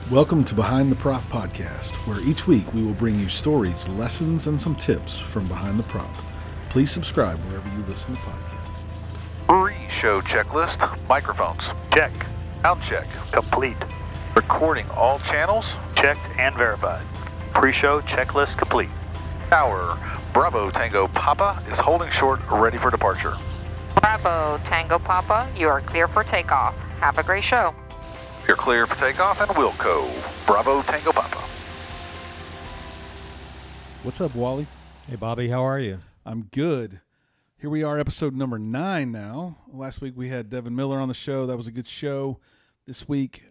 Welcome to Behind the Prop podcast, where each week we will bring you stories, lessons, and some tips from behind the prop. Please subscribe wherever you listen to podcasts. Pre-show checklist. Microphones. Check. Sound check. Complete. Recording all channels. Checked and verified. Pre-show checklist complete. Tower. Bravo Tango Papa is holding short, ready for departure. Bravo Tango Papa, you are clear for takeoff. Have a great show. You're clear for takeoff and Wilco. Bravo Tango Papa. What's up, Wally? Hey, Bobby, how are you? I'm good. Here we are, episode number 9 now. Last week we had Devin Miller on the show. That was a good show. This week,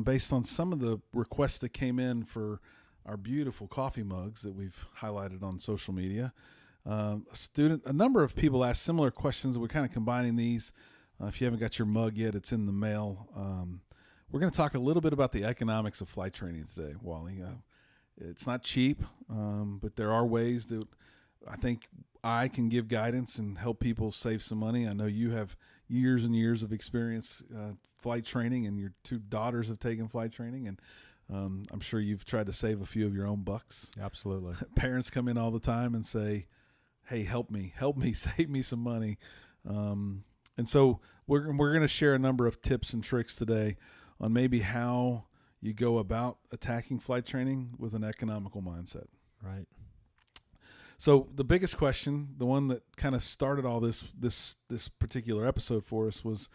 based on some of the requests that came in for our beautiful coffee mugs that we've highlighted on social media, a number of people asked similar questions. We're kind of combining these. If you haven't got your mug yet, it's in the mail. We're going to talk a little bit about the economics of flight training today, Wally. It's not cheap, but there are ways that I think I can give guidance and help people save some money. I know you have years and years of experience flight training, and your 2 daughters have taken flight training, and I'm sure you've tried to save a few of your own bucks. Absolutely. Parents come in all the time and say, hey, help me, save me some money. And so we're going to share a number of tips and tricks today on maybe how you go about attacking flight training with an economical mindset. Right. So the biggest question, the one that kind of started all this particular episode for us was,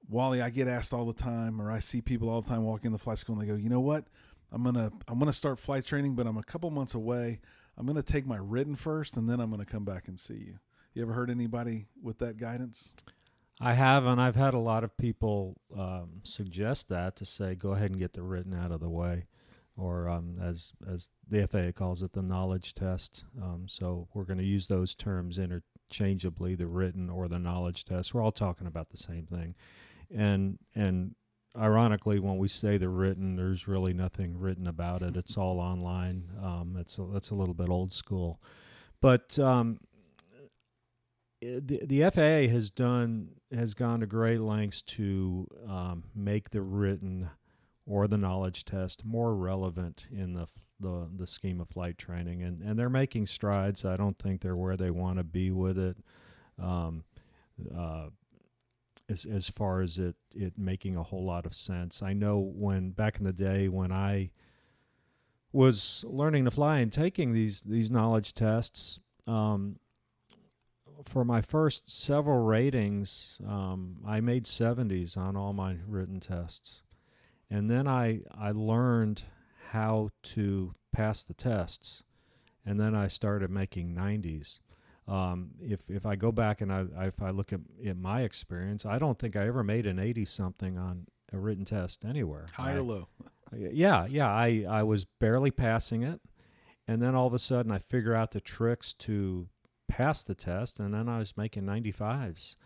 Wally, I get asked all the time, or I see people all the time walking in the flight school and they go, you know what? I'm gonna start flight training, but I'm a couple months away. I'm gonna take my written first, and then I'm gonna come back and see you. You ever heard anybody with that guidance? I have, and I've had a lot of people suggest that, to say go ahead and get the written out of the way, or as the FAA calls it, the knowledge test. So we're going to use those terms interchangeably, the written or the knowledge test. We're all talking about the same thing. And ironically, when we say the written, there's really nothing written about it. It's all online. That's a little bit old school. But the FAA has gone to great lengths to make the written or the knowledge test more relevant in the scheme of flight training, and they're making strides. I don't think they're where they want to be with it, as far as it making a whole lot of sense. I know back in the day when I was learning to fly and taking these knowledge tests, for my first several ratings, I made 70s on all my written tests. And then I learned how to pass the tests. And then I started making 90s. If I go back and if I look at my experience, I don't think I ever made an 80-something on a written test anywhere. High or low? Yeah. I was barely passing it. And then all of a sudden I figure out the tricks to pass the test, and then I was making 95s.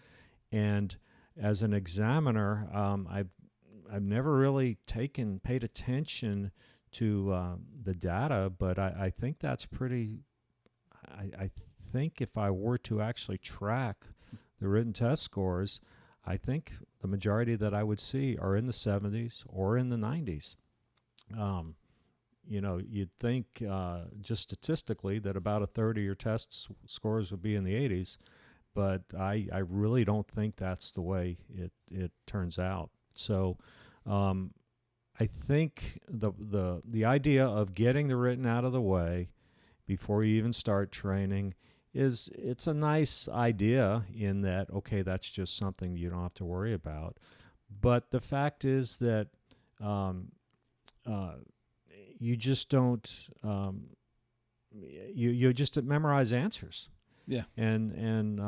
And as an examiner, I've never really paid attention to the data, but I think that's pretty. I think if I were to actually track the written test scores, I think the majority that I would see are in the 70s or in the 90s. You'd think just statistically that about a third of your test scores would be in the 80s, but I really don't think that's the way it turns out. So I think the idea of getting the written out of the way before you even start training it's a nice idea in that, okay, that's just something you don't have to worry about. But the fact is that you just don't you just memorize answers. Yeah. And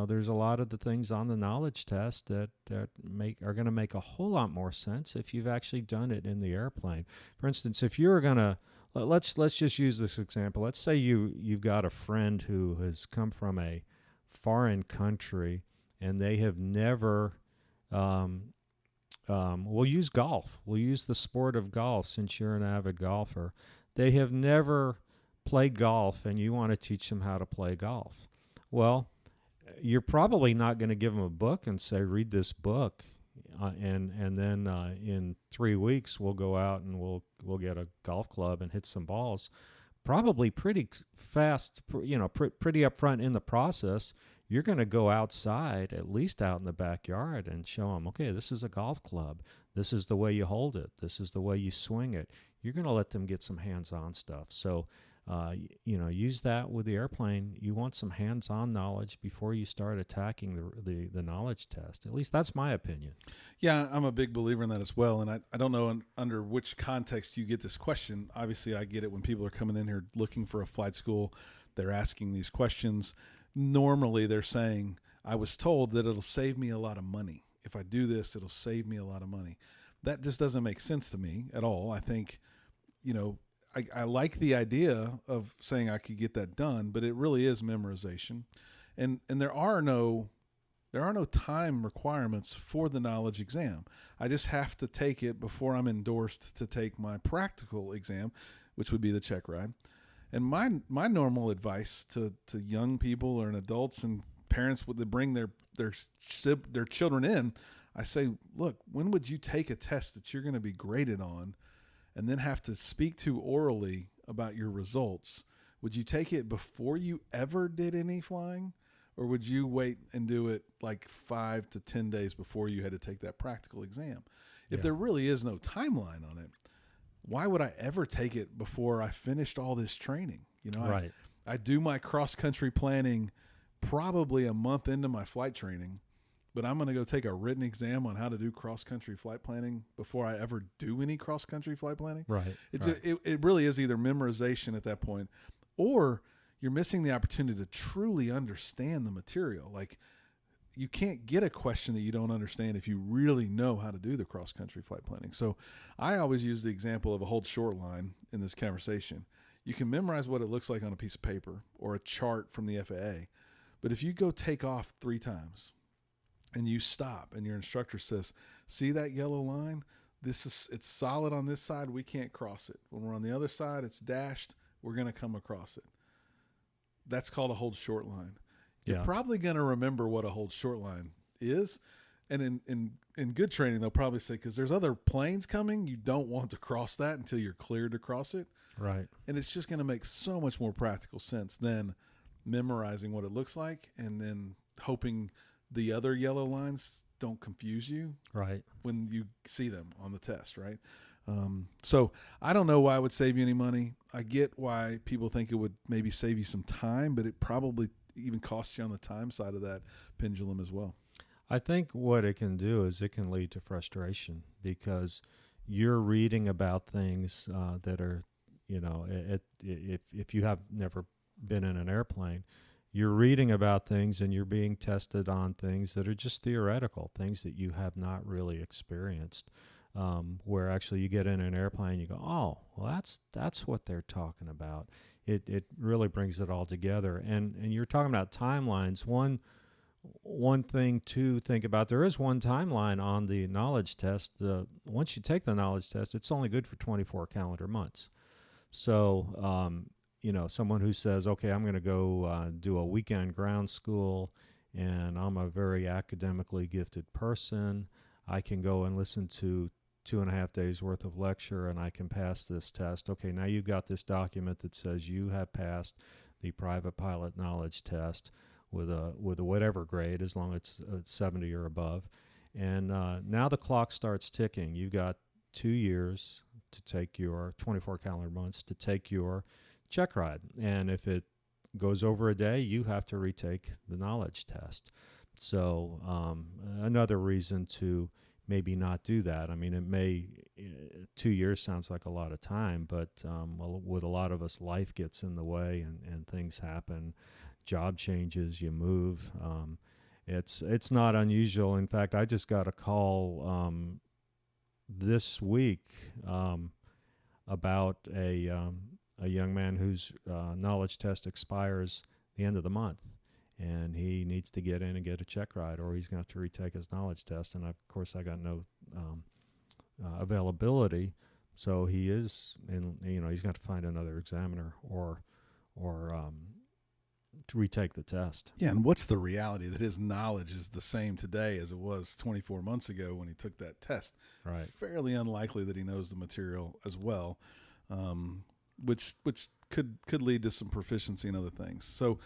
there's a lot of the things on the knowledge test that are going to make a whole lot more sense if you've actually done it in the airplane. For instance, if you're going to let's just use this example. Let's say you've got a friend who has come from a foreign country and they have never we'll use golf. We'll use the sport of golf, since you're an avid golfer. They have never played golf, and you want to teach them how to play golf. Well, you're probably not going to give them a book and say, read this book. and then in 3 weeks we'll go out and we'll get a golf club and hit some balls. Probably pretty fast, pretty upfront in the process. You're going to go outside, at least out in the backyard, and show them, okay, this is a golf club. This is the way you hold it. This is the way you swing it. You're going to let them get some hands-on stuff. So, use that with the airplane. You want some hands-on knowledge before you start attacking the knowledge test. At least that's my opinion. Yeah, I'm a big believer in that as well. And I don't know under which context you get this question. Obviously, I get it when people are coming in here looking for a flight school. They're asking these questions. Normally, they're saying, I was told that it'll save me a lot of money. If I do this, it'll save me a lot of money. That just doesn't make sense to me at all. I think, I like the idea of saying I could get that done, but it really is memorization. And there are no time requirements for the knowledge exam. I just have to take it before I'm endorsed to take my practical exam, which would be the check ride. And my normal advice to young people or adults and parents that bring their children in, I say, look, when would you take a test that you're going to be graded on and then have to speak to orally about your results? Would you take it before you ever did any flying? Or would you wait and do it like 5 to 10 days before you had to take that practical exam? If there really is no timeline on it, why would I ever take it before I finished all this training? Right. I do my cross-country planning probably a month into my flight training, but I'm going to go take a written exam on how to do cross-country flight planning before I ever do any cross-country flight planning. Right. It really is either memorization at that point, or you're missing the opportunity to truly understand the material. Like, you can't get a question that you don't understand if you really know how to do the cross-country flight planning. So I always use the example of a hold short line in this conversation. You can memorize what it looks like on a piece of paper or a chart from the FAA. But if you go take off 3 times and you stop and your instructor says, see that yellow line? It's solid on this side. We can't cross it. When we're on the other side, it's dashed. We're going to come across it. That's called a hold short line. You're probably going to remember what a hold short line is. And in good training, they'll probably say, because there's other planes coming, you don't want to cross that until you're cleared to cross it. Right. And it's just going to make so much more practical sense than memorizing what it looks like and then hoping the other yellow lines don't confuse you when you see them on the test, right? So I don't know why it would save you any money. I get why people think it would maybe save you some time, but it probably even costs you on the time side of that pendulum as well. I think what it can do is it can lead to frustration because you're reading about things that are, if you have never been in an airplane, you're reading about things and you're being tested on things that are just theoretical, things that you have not really experienced. Where actually you get in an airplane, you go, oh, well, that's what they're talking about. It really brings it all together. And you're talking about timelines. One thing to think about, there is one timeline on the knowledge test. Once you take the knowledge test, it's only good for 24 calendar months. So, someone who says, okay, I'm going to go do a weekend ground school, and I'm a very academically gifted person, I can go and listen to 2.5 days worth of lecture and I can pass this test. Okay, now you've got this document that says you have passed the private pilot knowledge test with a whatever grade, as long as it's 70 or above. And now the clock starts ticking. You've got 2 years to take your 24 calendar months to take your check ride. And if it goes over a day, you have to retake the knowledge test. So another reason to maybe not do that. I mean, 2 years sounds like a lot of time, but with a lot of us, life gets in the way and things happen. Job changes, you move. It's not unusual. In fact, I just got a call this week about a young man whose knowledge test expires the end of the month. And he needs to get in and get a check ride, or he's going to have to retake his knowledge test. And of course, I got no availability, so he is, he's going to find another examiner, or to retake the test. Yeah, and what's the reality that his knowledge is the same today as it was 24 months ago when he took that test? Right. Fairly unlikely that he knows the material as well, which could lead to some proficiency in other things. So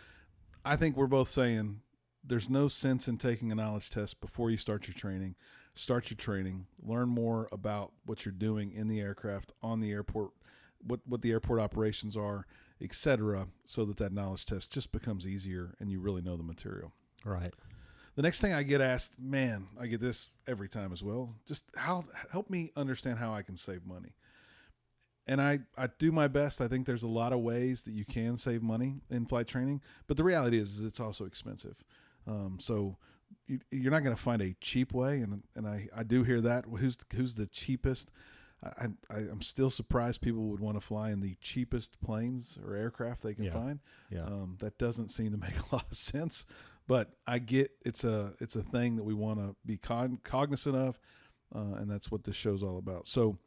I think we're both saying there's no sense in taking a knowledge test before you start your training. Start your training, learn more about what you're doing in the aircraft, on the airport, what the airport operations are, etc., so that knowledge test just becomes easier and you really know the material. Right. The next thing I get asked, man, I get this every time as well, just help me understand how I can save money. And I do my best. I think there's a lot of ways that you can save money in flight training, but the reality is it's also expensive. So you're not going to find a cheap way, and I do hear that. Who's the cheapest? I'm still surprised people would want to fly in the cheapest planes or aircraft they can find. Yeah. That doesn't seem to make a lot of sense, but I get it's a thing that we want to be cognizant of, and that's what this show's all about. So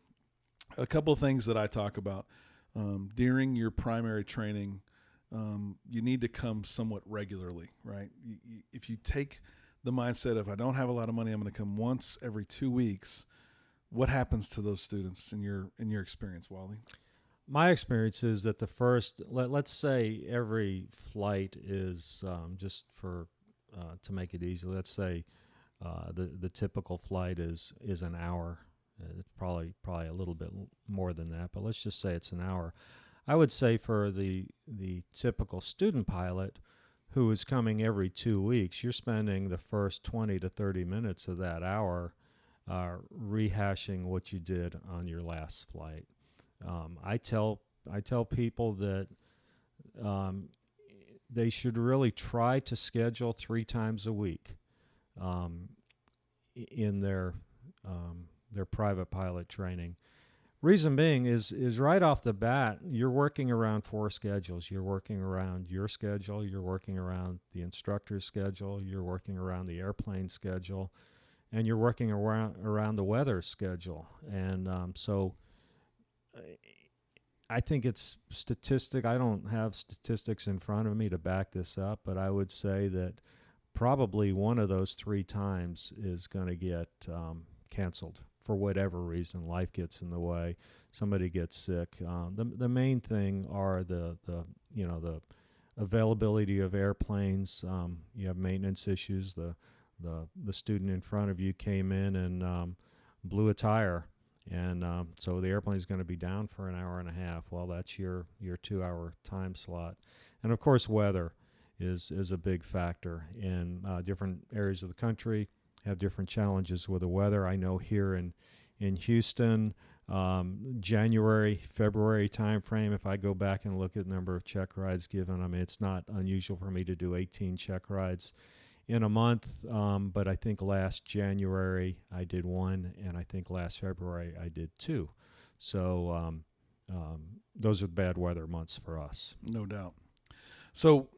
a couple of things that I talk about during your primary training, you need to come somewhat regularly, right? If you take the mindset of I don't have a lot of money, I'm going to come once every 2 weeks. What happens to those students in your experience, Wally? My experience is that the first, let's say every flight is just for to make it easy. Let's say the typical flight is an hour. It's probably a little bit more than that, but let's just say it's an hour. I would say for the typical student pilot who is coming every 2 weeks, you're spending the first 20 to 30 minutes of that hour rehashing what you did on your last flight. I tell people that they should really try to schedule 3 times a week in their private pilot training. Reason being is right off the bat, you're working around 4 schedules. You're working around your schedule. You're working around the instructor's schedule. You're working around the airplane schedule. And you're working around the weather schedule. And so I think it's statistic. I don't have statistics in front of me to back this up, but I would say that probably one of those 3 times is going to get canceled for whatever reason. Life gets in the way. Somebody gets sick. The main thing are the availability of airplanes. You have maintenance issues. The student in front of you came in and blew a tire, and so the airplane is going to be down for an hour and a half. Well, that's your 2-hour time slot. And of course, weather is a big factor. In different areas of the country have different challenges with the weather. I know here in Houston, January, February timeframe, if I go back and look at the number of check rides given, I mean, it's not unusual for me to do 18 check rides in a month, but I think last January I did 1, and I think last February I did 2. So those are bad weather months for us. No doubt. So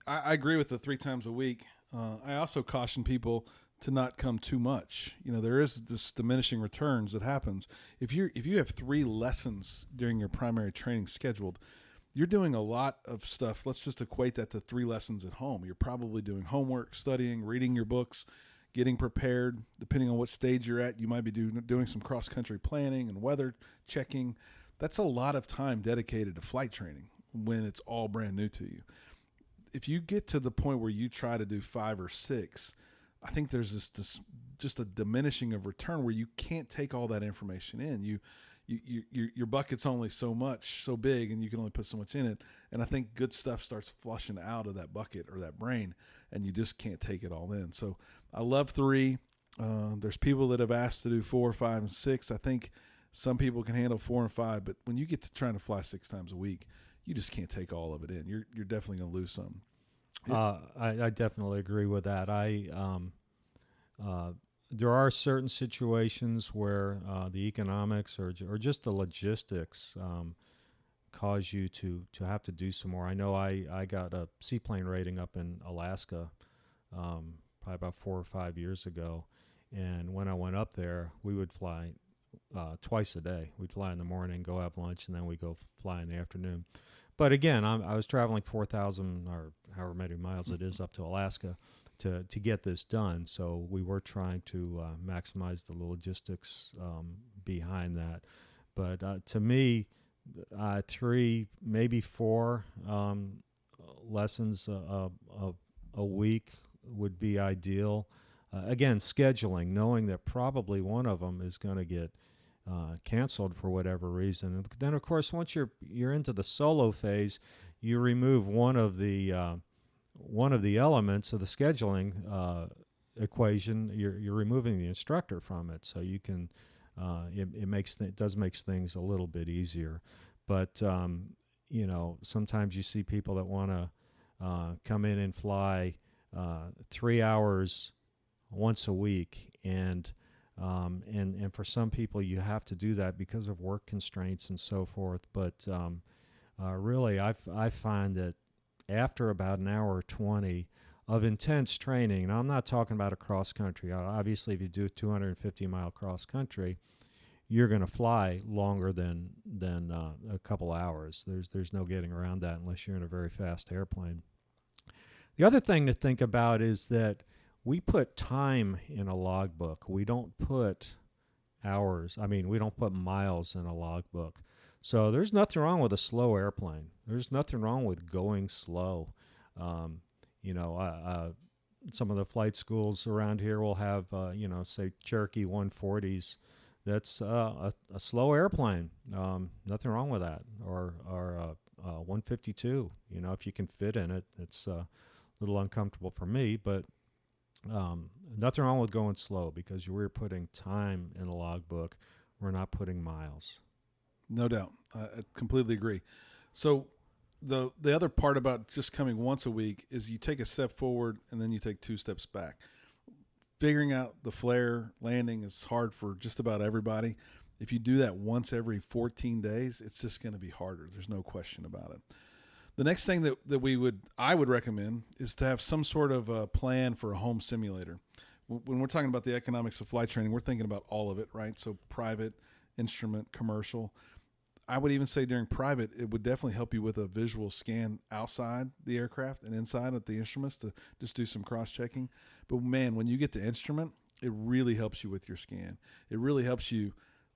I agree with the 3 times a week. I also caution people to not come too much. There is this diminishing returns that happens. If you have 3 lessons during your primary training scheduled, you're doing a lot of stuff. Let's just equate that to 3 lessons at home. You're probably doing homework, studying, reading your books, getting prepared. Depending on what stage you're at, you might be doing some cross-country planning and weather checking. That's a lot of time dedicated to flight training when it's all brand new to you. If you get to the point where you try to do 5 or 6, I think there's this just a diminishing of return where you can't take all that information in. Your bucket's only so big, and you can only put so much in it. And I think good stuff starts flushing out of that bucket or that brain, and you just can't take it all in. So I love 3. There's people that have asked to do 4, 5, and 6. I think some people can handle 4 and 5, but when you get to trying to fly 6 times a week, you just can't take all of it in. You're definitely going to lose some. I definitely agree with that. There are certain situations where the economics or just the logistics cause you to have to do some more. I know I got a seaplane rating up in Alaska probably about 4 or 5 years ago, and when I went up there, we would fly twice a day. We'd fly in the morning, go have lunch, and then we go fly in the afternoon. But again, I was traveling 4,000 or however many miles it is up to Alaska to get this done. So we were trying to maximize the logistics behind that. But to me, 3, maybe 4 lessons a week would be ideal. Again, scheduling, knowing that probably one of them is going to get canceled for whatever reason. And then, of course, once you're into the solo phase, you remove one of the elements of the scheduling equation. You're removing the instructor from it, so you can it does makes things a little bit easier. But sometimes you see people that want to come in and fly 3 hours once a week, and for some people you have to do that because of work constraints and so forth. But really, I find that after about an hour or 20 of intense training, and I'm not talking about a cross country. Obviously, if you do a 250-mile cross country, you're going to fly longer than a couple hours. There's no getting around that unless you're in a very fast airplane. The other thing to think about is that we put time in a logbook. We don't put hours. We don't put miles in a logbook. So there's nothing wrong with a slow airplane. There's nothing wrong with going slow. Some of the flight schools around here will have, say Cherokee 140s. That's a slow airplane. Nothing wrong with that. Or 152. If you can fit in it, it's a little uncomfortable for me, but nothing wrong with going slow because we're putting time in the logbook. We're not putting miles. No doubt. I completely agree. So the other part about just coming once a week is you take a step forward and then you take 2 steps back. Figuring out the flare landing is hard for just about everybody. If you do that once every 14 days, it's just going to be harder. There's no question about it. The next thing that I would recommend is to have some sort of a plan for a home simulator. When we're talking about the economics of flight training, we're thinking about all of it, right? So private, instrument, commercial. I would even say during private, it would definitely help you with a visual scan outside the aircraft and inside at the instruments to just do some cross-checking. But man, when you get to instrument, it really helps you with your scan. It really helps you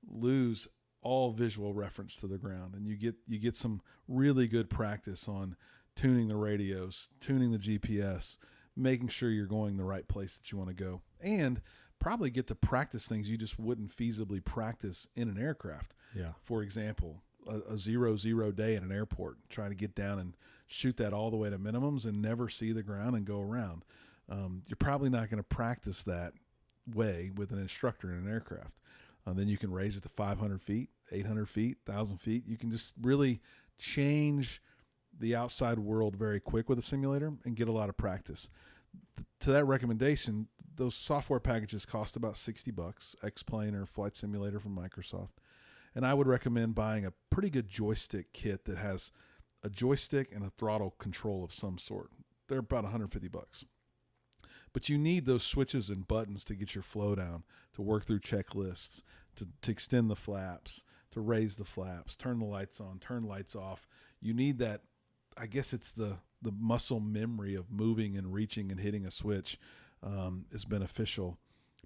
lose all visual reference to the ground, and you get some really good practice on tuning the radios, tuning the GPS, making sure you're going the right place that you want to go, and probably get to practice things you just wouldn't feasibly practice in an aircraft. Yeah. For example, a 0-0 day at an airport, trying to get down and shoot that all the way to minimums and never see the ground and go around. You're probably not going to practice that way with an instructor in an aircraft. Then you can raise it to 500 feet, 800 feet, 1,000 feet. You can just really change the outside world very quick with a simulator and get a lot of practice. To that recommendation, those software packages cost about $60, X-Plane or Flight Simulator from Microsoft. And I would recommend buying a pretty good joystick kit that has a joystick and a throttle control of some sort. They're about $150. But you need those switches and buttons to get your flow down, to work through checklists, to extend the flaps, to raise the flaps, turn the lights on, turn lights off. You need that. I guess it's the muscle memory of moving and reaching and hitting a switch is beneficial.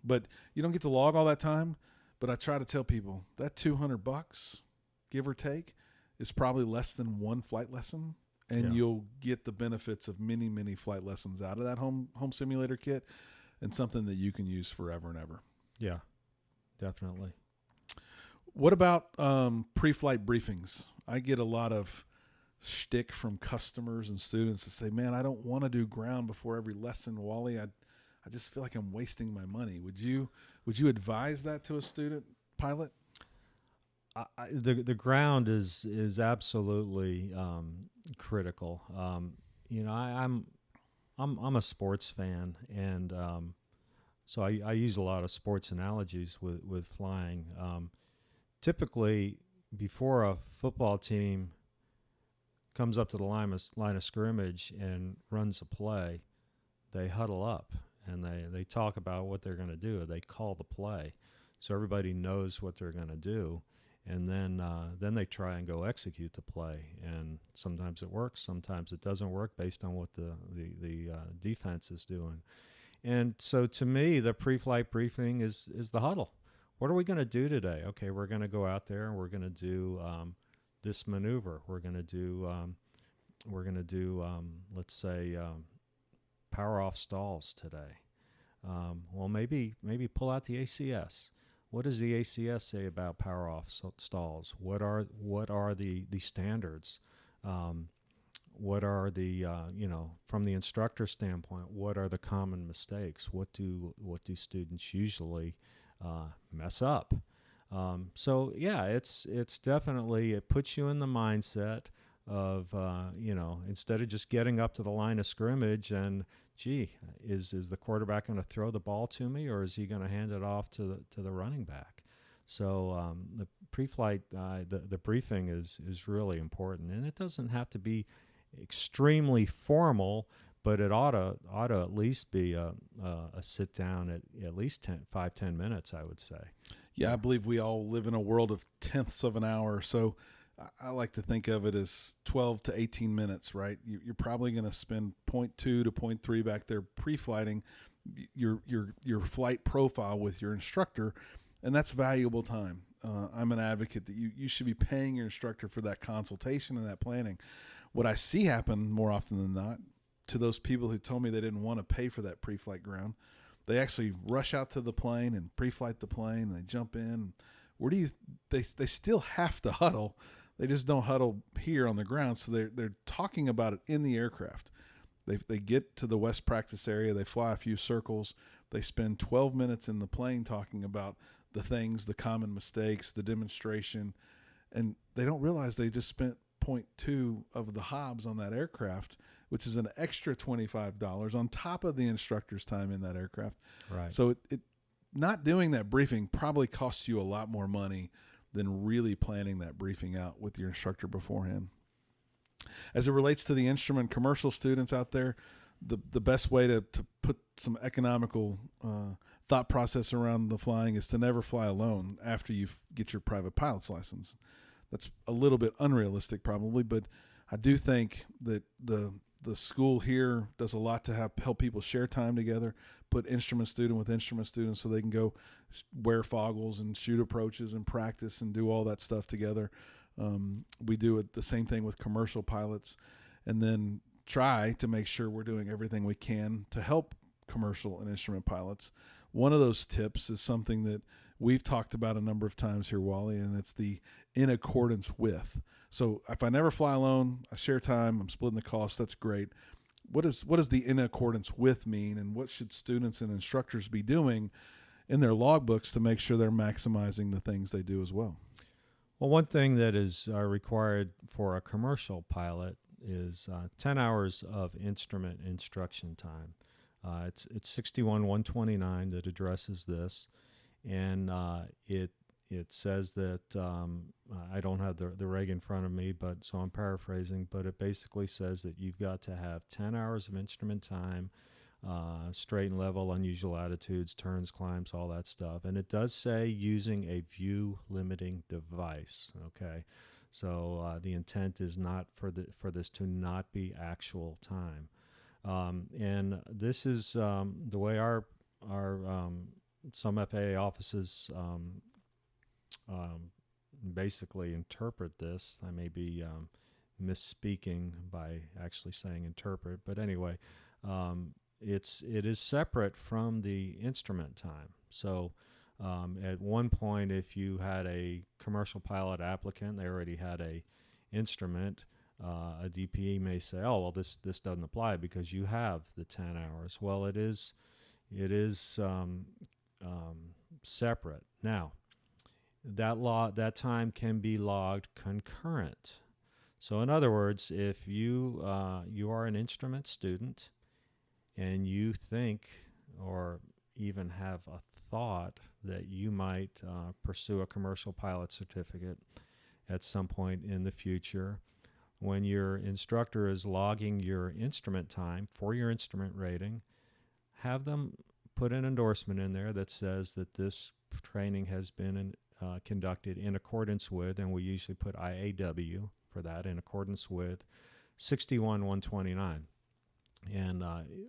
But you don't get to log all that time. But I try to tell people that $200, give or take, is probably less than one flight lesson. And you'll get the benefits of many, many flight lessons out of that home simulator kit, and something that you can use forever and ever. Yeah, definitely. What about pre-flight briefings? I get a lot of shtick from customers and students that say, man, I don't want to do ground before every lesson, Wally. I just feel like I'm wasting my money. Would you advise that to a student pilot? The ground is absolutely critical. I'm a sports fan, and so I use a lot of sports analogies with flying. Typically, before a football team comes up to the line of scrimmage and runs a play, they huddle up and they talk about what they're going to do. They call the play, so everybody knows what they're going to do. and then they try and go execute the play, and sometimes it works, sometimes it doesn't work based on what the defense is doing. And so to me, the pre-flight briefing is the huddle. What are we going to do today? Okay, we're going to go out there and we're going to do this maneuver. We're going to do let's say power off stalls today. Well, maybe pull out the ACS. What does the ACS say about power off stalls? What are the standards? What are the from the instructor standpoint? What are the common mistakes? What do students usually mess up? So yeah, it's definitely, it puts you in the mindset of instead of just getting up to the line of scrimmage and gee, is the quarterback going to throw the ball to me, or is he going to hand it off to the running back? So the pre-flight, the briefing is really important, and it doesn't have to be extremely formal, but it ought to at least be a sit down at least 5-10 minutes, I would say. Yeah, I believe we all live in a world of tenths of an hour, so I like to think of it as 12 to 18 minutes, right? You're probably going to spend 0.2 to 0.3 back there pre-flighting your flight profile with your instructor, and that's valuable time. I'm an advocate that you should be paying your instructor for that consultation and that planning. What I see happen more often than not, to those people who told me they didn't want to pay for that pre-flight ground, they actually rush out to the plane and pre-flight the plane, and they jump in. They still have to huddle. They just don't huddle here on the ground, so they're talking about it in the aircraft. They get to the West practice area, they fly a few circles, they spend 12 minutes in the plane talking about the things, the common mistakes, the demonstration, and they don't realize they just spent 0.2 of the Hobbs on that aircraft, which is an extra $25 on top of the instructor's time in that aircraft. Right. So it not doing that briefing probably costs you a lot more money than really planning that briefing out with your instructor beforehand. As it relates to the instrument commercial students out there, the best way to put some economical thought process around the flying is to never fly alone after you get your private pilot's license. That's a little bit unrealistic probably, but I do think that the school here does a lot to help people share time together, put instrument student with instrument students so they can go wear foggles and shoot approaches and practice and do all that stuff together. We do the same thing with commercial pilots, and then try to make sure we're doing everything we can to help commercial and instrument pilots. One of those tips is something that we've talked about a number of times here, Wally, and it's the in accordance with. So if I never fly alone, I share time, I'm splitting the cost, that's great. What does the in accordance with mean, and what should students and instructors be doing in their logbooks to make sure they're maximizing the things they do as well? Well, one thing that is required for a commercial pilot is 10 hours of instrument instruction time. It's 61-129 that addresses this, and it says that I don't have the reg in front of me, but so I'm paraphrasing, but it basically says that you've got to have 10 hours of instrument time, straight and level, unusual attitudes, turns, climbs, all that stuff. And it does say using a view limiting device. Okay, so the intent is not for this to not be actual time. And this is the way our some FAA offices basically interpret this. I may be misspeaking by actually saying interpret, but anyway, it is separate from the instrument time. So at one point, if you had a commercial pilot applicant, they already had a instrument, a DPE may say, oh, well, this doesn't apply because you have the 10 hours. Well, it is separate. Now, that time can be logged concurrent. So in other words, if you are an instrument student and you think or even have a thought that you might pursue a commercial pilot certificate at some point in the future, when your instructor is logging your instrument time for your instrument rating, have them put an endorsement in there that says that this training has been conducted in accordance with, and we usually put IAW for that, in accordance with 61-129. And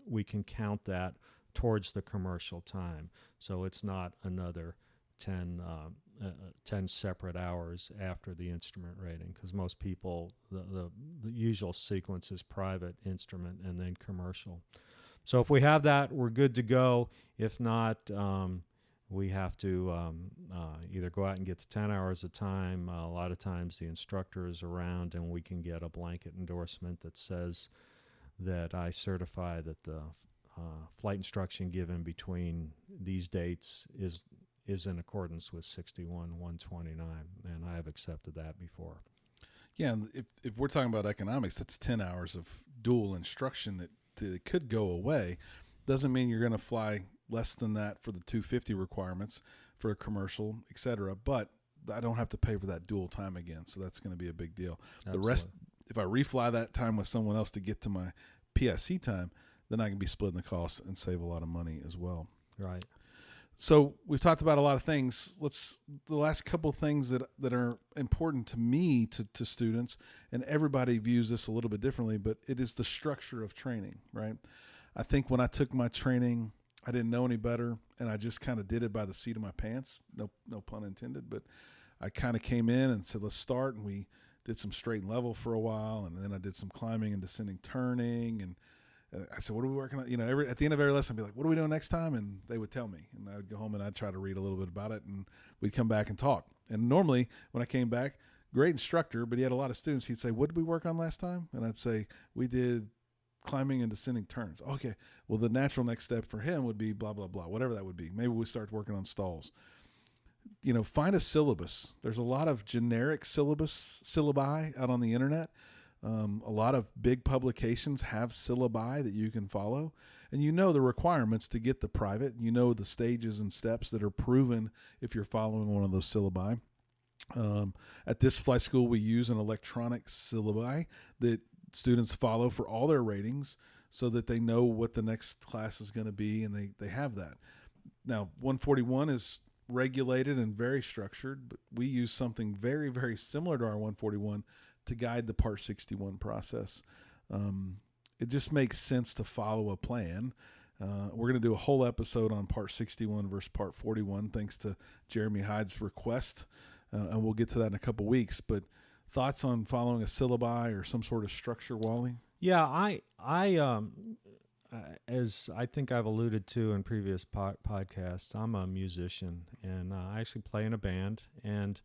we can count that towards the commercial time. So it's not another 10 separate hours after the instrument rating, because most people, the usual sequence is private, instrument, and then commercial. So if we have that, we're good to go. If not, we have to either go out and get to 10 hours a time. A lot of times the instructor is around, and we can get a blanket endorsement that says that I certify that the flight instruction given between these dates is in accordance with 61-129, and I have accepted that before. Yeah, and if we're talking about economics, that's 10 hours of dual instruction that could go away. Doesn't mean you're going to fly less than that for the 250 requirements for a commercial, et cetera, but I don't have to pay for that dual time again, so that's going to be a big deal. Absolutely. The rest, if I refly that time with someone else to get to my PIC time, then I can be splitting the costs and save a lot of money as well. Right. So we've talked about a lot of things. The last couple of things that are important to me, to students, and everybody views this a little bit differently, but it is the structure of training, right? I think when I took my training, I didn't know any better, and I just kind of did it by the seat of my pants. No pun intended, but I kind of came in and said, let's start, and we did some straight and level for a while, and then I did some climbing and descending turning, and I said, what are we working on? At the end of every lesson, I'd be like, what are we doing next time? And they would tell me, and I would go home and I'd try to read a little bit about it, and we'd come back and talk. And normally when I came back, great instructor, but he had a lot of students. He'd say, what did we work on last time? And I'd say, we did climbing and descending turns. Okay, well, the natural next step for him would be blah, blah, blah, whatever that would be. Maybe we start working on stalls. Find a syllabus. There's a lot of generic syllabi out on the internet. A lot of big publications have syllabi that you can follow, and the requirements to get the private. The stages and steps that are proven if you're following one of those syllabi. At this flight school, we use an electronic syllabi that students follow for all their ratings so that they know what the next class is going to be, and they have that. Now, 141 is regulated and very structured, but we use something very, very similar to our 141 to guide the Part 61 process. It just makes sense to follow a plan. We're going to do a whole episode on Part 61 versus Part 41, thanks to Jeremy Hyde's request, and we'll get to that in a couple weeks. But thoughts on following a syllabi or some sort of structure, Wally? Yeah, I as I think I've alluded to in previous podcasts, I'm a musician, and I actually play in a band, and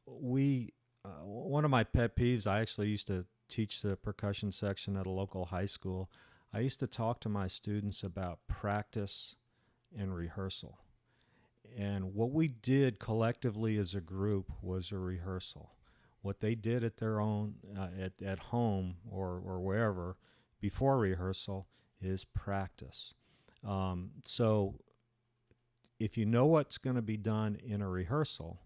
we one of my pet peeves, I actually used to teach the percussion section at a local high school. I used to talk to my students about practice and rehearsal. And what we did collectively as a group was a rehearsal. What they did at their own, at home or wherever before rehearsal is practice. So if you know what's going to be done in a rehearsal,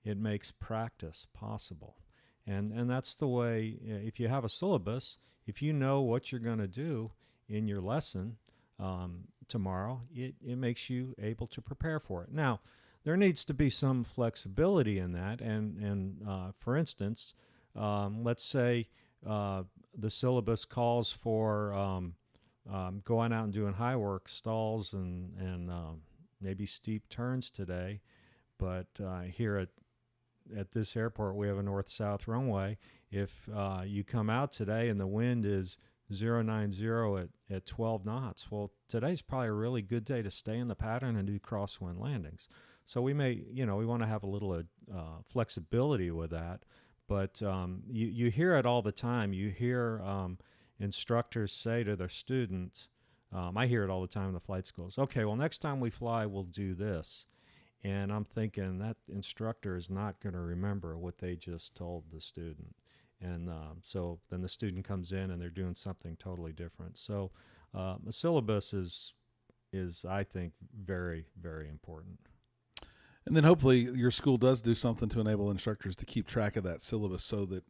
it makes practice possible. And that's the way, if you have a syllabus, if you know what you're going to do in your lesson tomorrow, it makes you able to prepare for it. Now, there needs to be some flexibility in that. And for instance, let's say the syllabus calls for going out and doing high work, stalls, and maybe steep turns today. But here at this airport, we have a north-south runway. If you come out today and the wind is 090 at 12 knots, well, today's probably a really good day to stay in the pattern and do crosswind landings. So we may, we want to have a little flexibility with that. But you hear it all the time. You hear instructors say to their students, I hear it all the time in the flight schools, okay, well, next time we fly, we'll do this. And I'm thinking that instructor is not going to remember what they just told the student. And so then the student comes in and they're doing something totally different. So a syllabus is I think, very, very important. And then hopefully your school does do something to enable instructors to keep track of that syllabus so that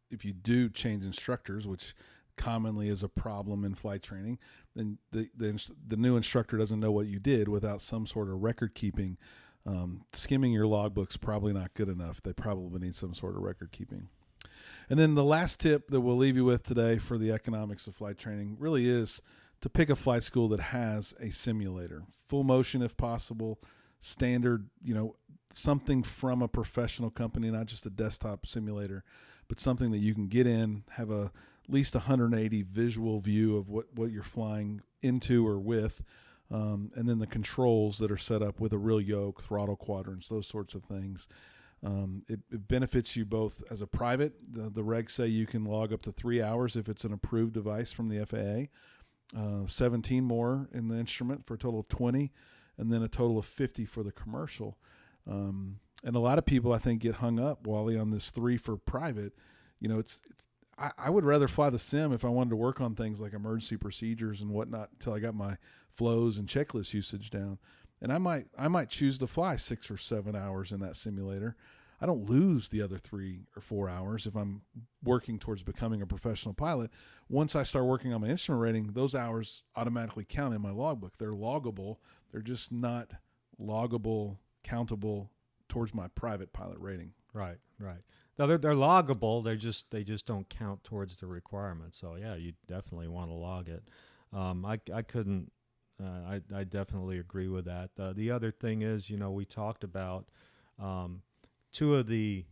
if you do change instructors, which commonly is a problem in flight training, then the new instructor doesn't know what you did without some sort of record keeping Skimming your logbook's probably not good enough. They probably need some sort of record keeping. And then the last tip that we'll leave you with today for the economics of flight training really is to pick a flight school that has a simulator, full motion if possible, standard, something from a professional company, not just a desktop simulator, but something that you can get in, have at least 180 visual view of what you're flying into or with, and then the controls that are set up with a real yoke, throttle quadrants, those sorts of things. It benefits you both as a private. The regs say you can log up to 3 hours if it's an approved device from the FAA, 17 more in the instrument for a total of 20, and then a total of 50 for the commercial. And a lot of people, I think, get hung up, Wally, on this 3 for private. I would rather fly the sim if I wanted to work on things like emergency procedures and whatnot until I got my flows and checklist usage down. And I might choose to fly 6 or 7 hours in that simulator. I don't lose the other 3 or 4 hours if I'm working towards becoming a professional pilot. Once I start working on my instrument rating, those hours automatically count in my logbook. They're loggable. They're just not loggable, countable towards my private pilot rating. Right. No, they're loggable. They just don't count towards the requirement. So yeah, you definitely want to log it. I couldn't. I definitely agree with that. The other thing is, we talked about two of the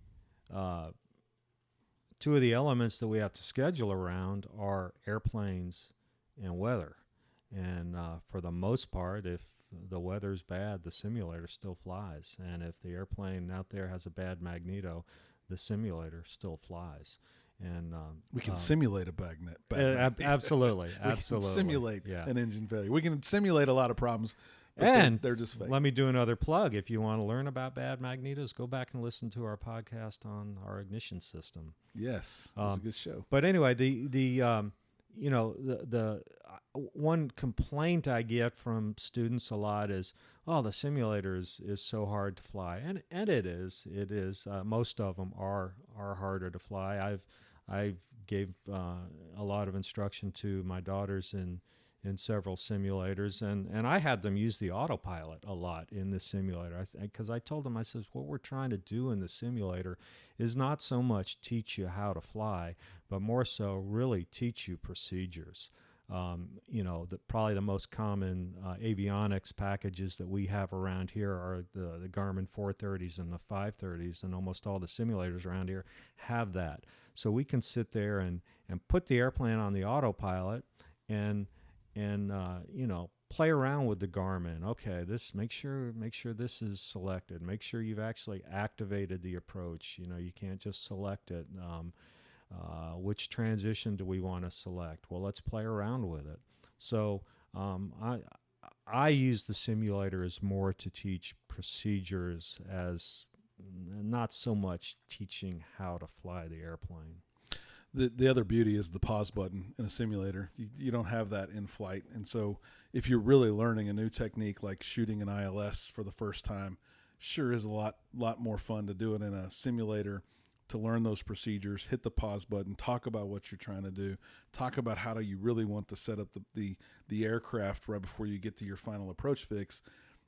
elements that we have to schedule around are airplanes and weather. And for the most part, if the weather's bad, the simulator still flies. And if the airplane out there has a bad magneto, the simulator still flies. And we can simulate a magnet. Absolutely. We can simulate an engine failure. We can simulate a lot of problems, but and they're just fake. Let me do another plug. If you want to learn about bad magnetos, go back and listen to our podcast on our ignition system. Yes, it was a good show. But anyway, the one complaint I get from students a lot is, the simulator is so hard to fly, and it is. Most of them are harder to fly. I gave a lot of instruction to my daughters in several simulators, and I had them use the autopilot a lot in the simulator, because I told them, I says, what we're trying to do in the simulator is not so much teach you how to fly, but more so really teach you procedures. Probably the most common avionics packages that we have around here are the Garmin 430s and the 530s, and almost all the simulators around here have that. So we can sit there and put the airplane on the autopilot and play around with the Garmin. Okay, make sure this is selected. Make sure you've actually activated the approach. You can't just select it. Which transition do we want to select? Well, let's play around with it. So I use the simulator as more to teach procedures, as not so much teaching how to fly the airplane. The other beauty is the pause button in a simulator. You don't have that in flight. And so if you're really learning a new technique like shooting an ILS for the first time, sure is a lot more fun to do it in a simulator, to learn those procedures, hit the pause button, talk about what you're trying to do, talk about how do you really want to set up the aircraft right before you get to your final approach fix,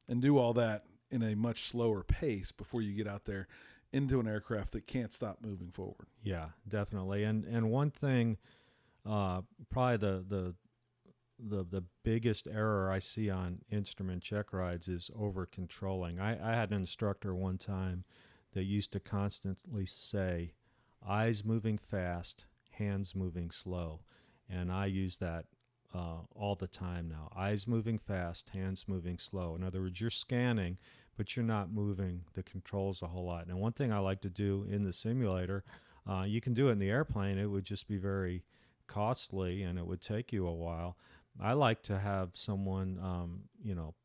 and do all that in a much slower pace before you get out there into an aircraft that can't stop moving forward. Yeah, definitely. And one thing, probably the biggest error I see on instrument check rides is over controlling. I had an instructor one time that used to constantly say, eyes moving fast, hands moving slow. And I use that all the time now. Eyes moving fast, hands moving slow. In other words, you're scanning, but you're not moving the controls a whole lot. And one thing I like to do in the simulator, you can do it in the airplane. It would just be very costly and it would take you a while. I like to have someone,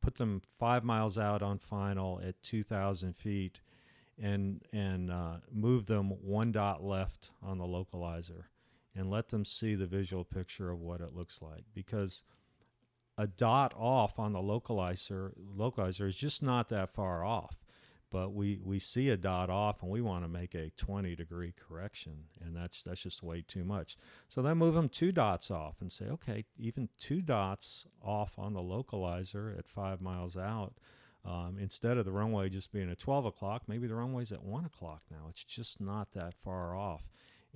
put them 5 miles out on final at 2,000 feet and move them 1 dot left on the localizer and let them see the visual picture of what it looks like. Because a dot off on the localizer is just not that far off. But we see a dot off and we want to make a 20-degree correction, and that's just way too much. So then move them 2 dots off and say, okay, even 2 dots off on the localizer at 5 miles out Instead of the runway just being at 12 o'clock, maybe the runway's at 1 o'clock now. It's just not that far off.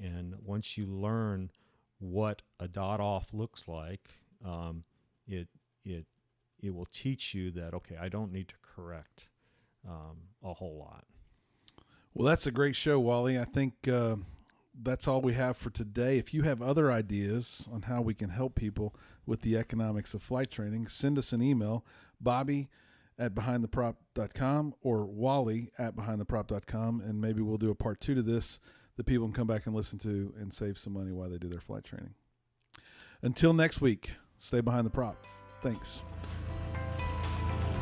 And once you learn what a dot off looks like, it will teach you that, okay, I don't need to correct a whole lot. Well, that's a great show, Wally. I think that's all we have for today. If you have other ideas on how we can help people with the economics of flight training, send us an email, bobby@behindtheprop.com or wally@behindtheprop.com, and maybe we'll do a part 2 to this that people can come back and listen to and save some money while they do their flight training. Until next week, stay behind the prop. Thanks.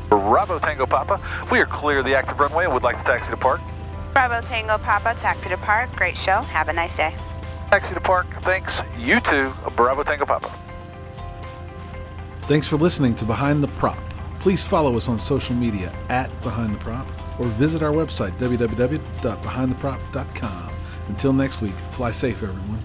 Bravo Tango Papa, we are clear of the active runway and would like to taxi to park. Bravo Tango Papa, taxi to park. Great show. Have a nice day. Taxi to park, thanks. You too, Bravo Tango Papa. Thanks for listening to Behind the Prop. Please follow us on social media @Behind the Prop or visit our website, www.behindtheprop.com. Until next week, fly safe, everyone.